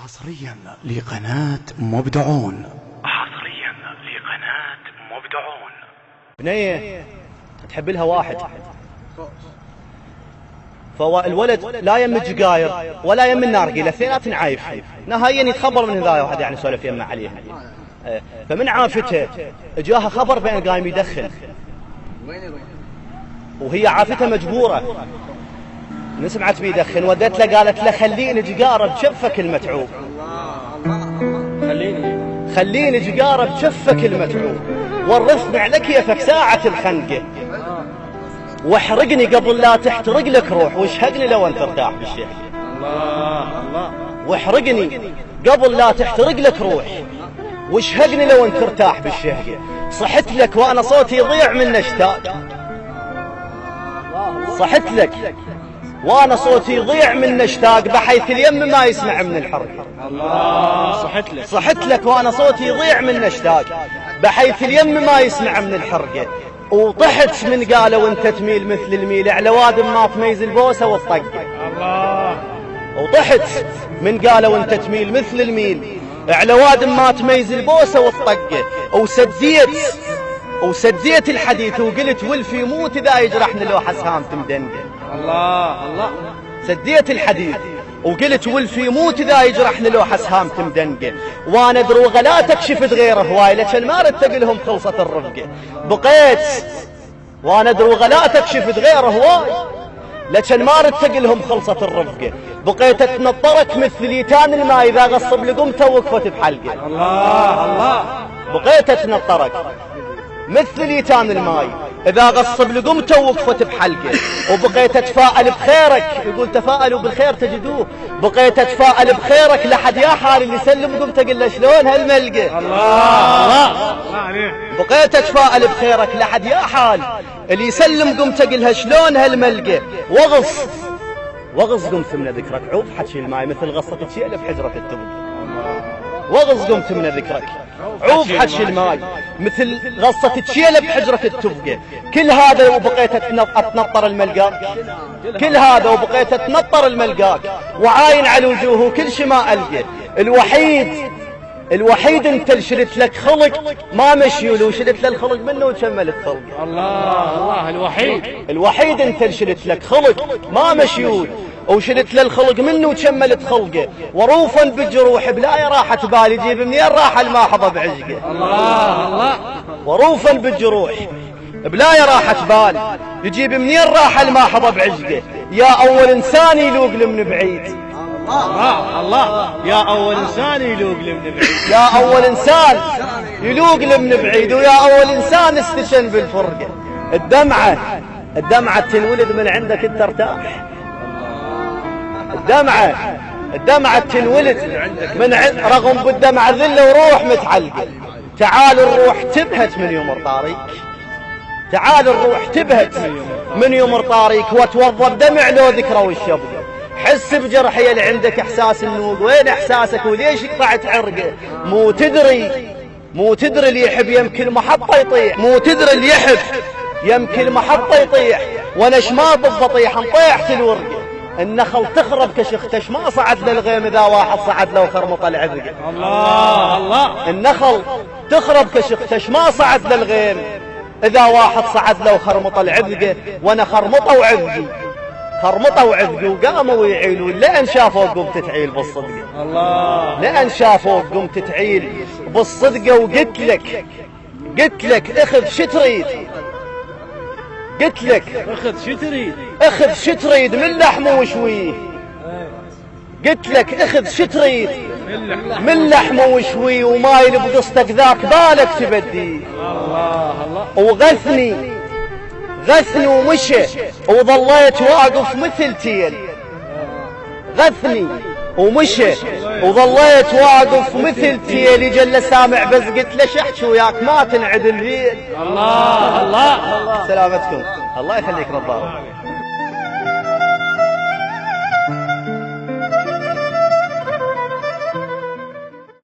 حصريا لقناة مبدعون. بنية تحب لها واحد، فالولد لا يم الجقاير ولا يم النارقيله، اثنينات عايف نهائيا. يتخبر من هذا واحد يعني سولف يمه عليها، فمن عافته جاها خبر بين قايم يدخن، وهي عافته مجبوره. من سمعت بيدخن ودت له قالت له خليني جقاره بشفك المتعوب، خليني جقاره بشفك المتعوب، ورثني على كيفك ساعة الخنقة، واحرقني قبل لا تحترق لك روح، واشهقني لو انت ارتاح بالشيخ. الله واحرقني قبل لا تحترق لك روح، واشهقني لو انت ارتاح بالشيخ. صحت لك وانا صوتي يضيع من اشتاق، صحت لك وانا صوتي يضيع من اشتاق، بحيث اليم ما يسمع من الحرق. الله صحت لك وانا صوتي يضيع من اشتاق، بحيث اليم ما يسمع من الحرقه. وطحت من قالوا وانت تميل مثل الميل، على وادم ما تميز البوسه والطقه. الله وطحت من قالوا وانت تميل مثل الميل، على وادم ما تميز البوسه والطقه. وسديت الحديث وقلت ولف يموت اذا يجرحني لو حسهام تمدنقه. الله سديت الحديث وقلت ولف يموت اذا يجرحني لو حسهام تمدنقه. وانا دروغه لا تكشفت غير هواي، لكن ما ردت لهم خلصت الرفقه. بقيت وانا دروغه لا تكشفت غير هواي، لكن ما ردت لهم خلصت الرفقه. بقيت اتنطرك مثل ليتان الماء اذا غصب لقمته وقفت بحلقه. الله بقيت اتنطرك مثل ليتان الماي إذا غصب لقمته وقفت بحلقه. وبقيت أتفائل بخيرك، يقول تفائلوا بالخير تجدوه. بقيت أتفائل بخيرك لحد يا حال اللي يسلم قمته قل له شلون هالملقه. الله بقيت أتفائل بخيرك لحد يا حال اللي يسلم قمته قل له شلون هالملقه. وغص قمت من ذكرك عوف حكي الماي، مثل غصة تشيل بحجرة التبق. وغص قمت من ذكرك عوف حش الماي، مثل غصة تشيله بحجرة التبقى. كل هذا وبقيت اتنطر الملقاك، كل هذا وبقيت اتنطر الملقاك، وعاين على وجوه كل شي ما القى. الوحيد انت اللي شلت لك خلق ما مشيول، وشلت له الخلق منه وكملت خلق. الله الوحيد انت اللي شلت لك خلق ما مشيول، وشلت له الخلق منه وكملت خلقه. وروفا بالجروح بلا راحة بال، يجيب منين راحة الماحظة بعشقه. الله وروفا بالجروح بلا راحة بال، يجيب منين راحة الماحظة بعشقه. يا اول انسان يلوق من بعيد. الله يا اول انسان يلوق من بعيد، يا اول انسان يلوق من بعيد، ويا اول انسان استشن بالفرقه. الدمعه تنولد من عندك انت ارتاح، الدمعه تنولد من رغم بالدمعه ذله وروح متعلقه. تعال الروح تبهت من يوم طاريك، تعال الروح تبهت من يوم طاريك، وتوضب دمع لو ذكرى والشبقه. حس بجرحي اللي عندك احساس النوق، وين احساسك وليش قطعت عرقه؟ مو تدري اللي يحب يمكن محطه يطيح، مو تدري اللي يحب يمكن محطه يطيح. وانا شماط بطيح انطيحت الورقه. النخل تخرب كشختش ما صعد للغيم اذا واحد صعد له وخرمط العذقه. الله النخل تخرب كشختش ما صعد للغيم اذا واحد صعد له وخرمط العذقه. وانا خرمطه وعذقي وقاموا يعيلوا لأن شافوا قمت تعيل بالصدقة. الله لأن شافوا قمت تعيل بالصدقة. وقلت لك اخذ شتريد، قلت لك اخذ شتريد من لحمه وشويه. قلت لك اخذ شتريد من لحمه وشويه، ومايل بقصتك ذاك بالك تبدي. الله وغثني ومشى وظليت واقف مثل تيل. غثني ومشى وظليت واقف مثل تيل. يجل سامع بس قلت له شحش وياك ما تنعدل فيه. الله سلامتكم، الله يخليك نظاره.